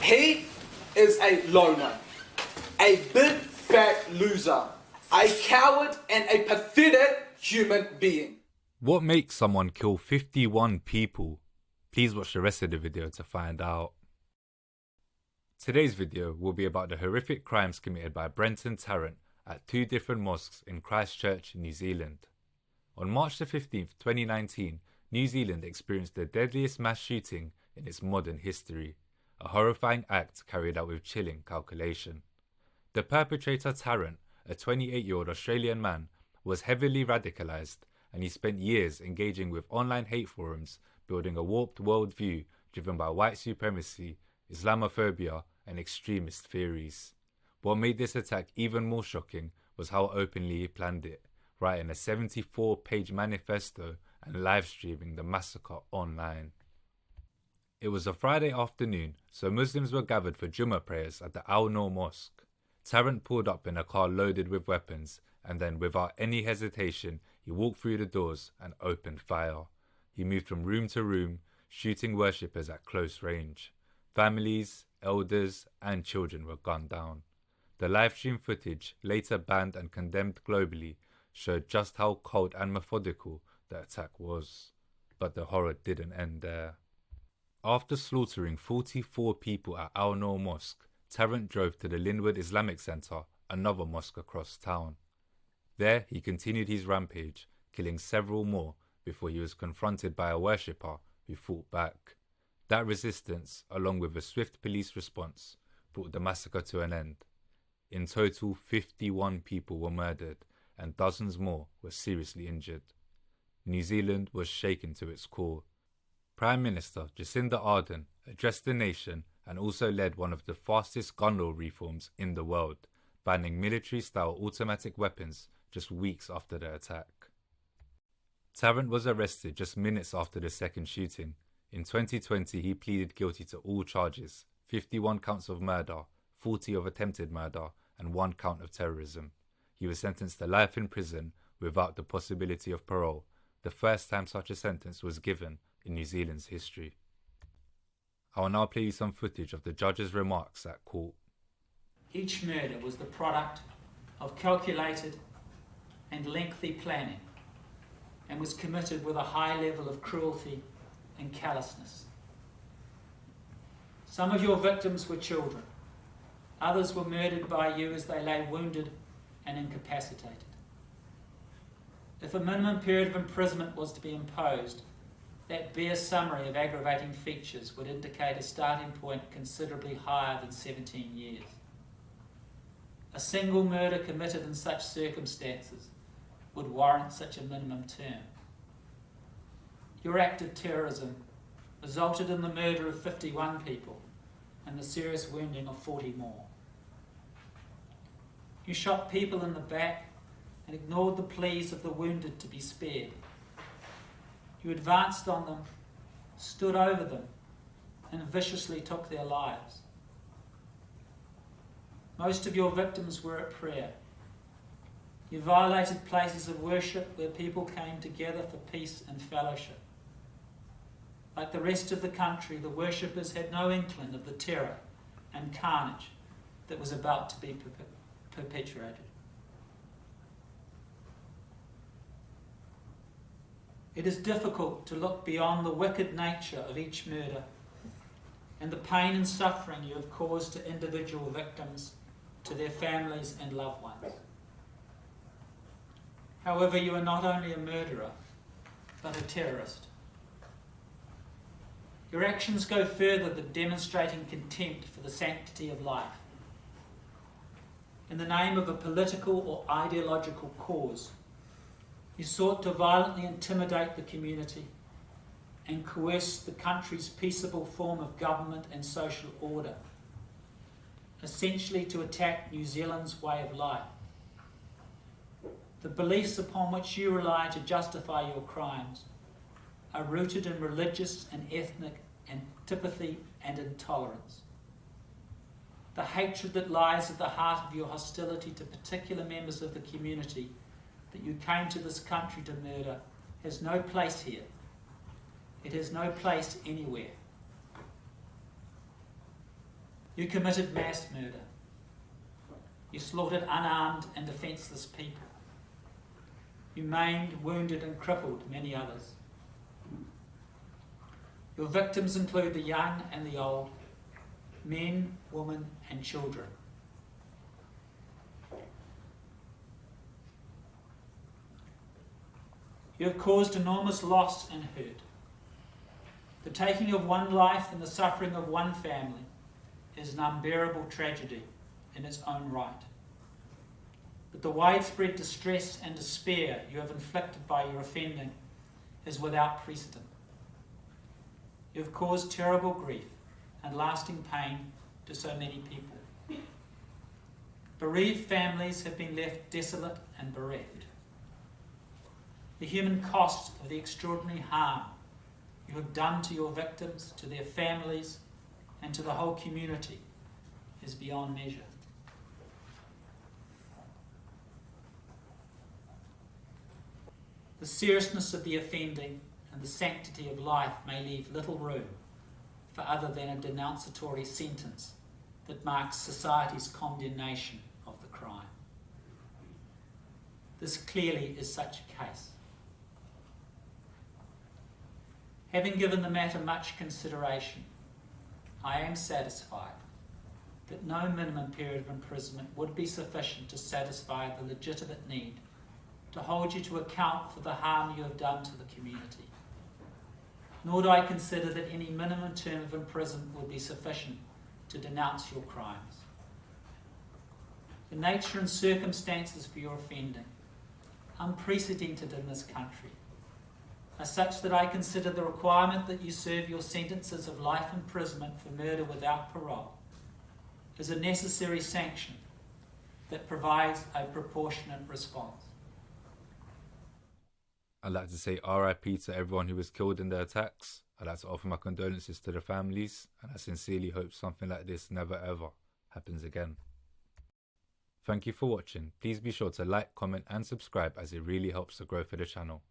He is a loner, a big fat loser, a coward and a pathetic human being. What makes someone kill 51 people? Please watch the rest of the video to find out. Today's video will be about the horrific crimes committed by Brenton Tarrant at 2 different mosques in Christchurch, New Zealand. On March the 15th, 2019, New Zealand experienced the deadliest mass shooting in its modern history, a horrifying act carried out with chilling calculation. The perpetrator Tarrant, a 28-year-old Australian man, was heavily radicalised, and he spent years engaging with online hate forums, building a warped worldview driven by white supremacy, Islamophobia and extremist theories. What made this attack even more shocking was how openly he planned it, writing a 74-page manifesto and live-streaming the massacre online. It was a Friday afternoon, so Muslims were gathered for Jummah prayers at the Al Noor Mosque. Tarrant pulled up in a car loaded with weapons, and then without any hesitation, he walked through the doors and opened fire. He moved from room to room, shooting worshippers at close range. Families, elders, and children were gunned down. The livestream footage, later banned and condemned globally, showed just how cold and methodical the attack was. But the horror didn't end there. After slaughtering 44 people at Al Noor Mosque, Tarrant drove to the Linwood Islamic Centre, another mosque across town. There he continued his rampage, killing several more before he was confronted by a worshipper who fought back. That resistance, along with a swift police response, brought the massacre to an end. In total, 51 people were murdered and dozens more were seriously injured. New Zealand was shaken to its core. Prime Minister Jacinda Ardern addressed the nation and also led one of the fastest gun law reforms in the world, banning military-style automatic weapons just weeks after the attack. Tarrant was arrested just minutes after the second shooting. In 2020, he pleaded guilty to all charges, 51 counts of murder, 40 of attempted murder, and 1 count of terrorism. He was sentenced to life in prison without the possibility of parole, the first time such a sentence was given in New Zealand's history. I will now play you some footage of the judge's remarks at court. Each murder was the product of calculated and lengthy planning and was committed with a high level of cruelty and callousness. Some of your victims were children. Others were murdered by you as they lay wounded and incapacitated. If a minimum period of imprisonment was to be imposed, that bare summary of aggravating features would indicate a starting point considerably higher than 17 years. A single murder committed in such circumstances would warrant such a minimum term. Your act of terrorism resulted in the murder of 51 people and the serious wounding of 40 more. You shot people in the back and ignored the pleas of the wounded to be spared. You advanced on them, stood over them, and viciously took their lives. Most of your victims were at prayer. You violated places of worship where people came together for peace and fellowship. Like the rest of the country, the worshippers had no inkling of the terror and carnage that was about to be perpetuated. It is difficult to look beyond the wicked nature of each murder and the pain and suffering you have caused to individual victims, to their families and loved ones. However, you are not only a murderer, but a terrorist. Your actions go further than demonstrating contempt for the sanctity of life. In the name of a political or ideological cause, you sought to violently intimidate the community and coerce the country's peaceable form of government and social order, essentially to attack New Zealand's way of life. The beliefs upon which you rely to justify your crimes are rooted in religious and ethnic antipathy and intolerance. The hatred that lies at the heart of your hostility to particular members of the community that you came to this country to murder has no place here. It has no place anywhere. You committed mass murder. You slaughtered unarmed and defenceless people. You maimed, wounded and crippled many others. Your victims include the young and the old, men, women and children. You have caused enormous loss and hurt. The taking of one life and the suffering of one family is an unbearable tragedy in its own right. But the widespread distress and despair you have inflicted by your offending is without precedent. You have caused terrible grief and lasting pain to so many people. Bereaved families have been left desolate and bereft. The human cost of the extraordinary harm you have done to your victims, to their families, and to the whole community is beyond measure. The seriousness of the offending and the sanctity of life may leave little room for other than a denunciatory sentence that marks society's condemnation of the crime. This clearly is such a case. Having given the matter much consideration, I am satisfied that no minimum period of imprisonment would be sufficient to satisfy the legitimate need to hold you to account for the harm you have done to the community. Nor do I consider that any minimum term of imprisonment would be sufficient to denounce your crimes. The nature and circumstances for your offending, unprecedented in this country, are such that I consider the requirement that you serve your sentences of life imprisonment for murder without parole as a necessary sanction that provides a proportionate response. I'd like to say RIP to everyone who was killed in the attacks. I'd like to offer my condolences to the families, and I sincerely hope something like this never ever happens again. Thank you for watching. Please be sure to like, comment and subscribe as it really helps the growth of the channel.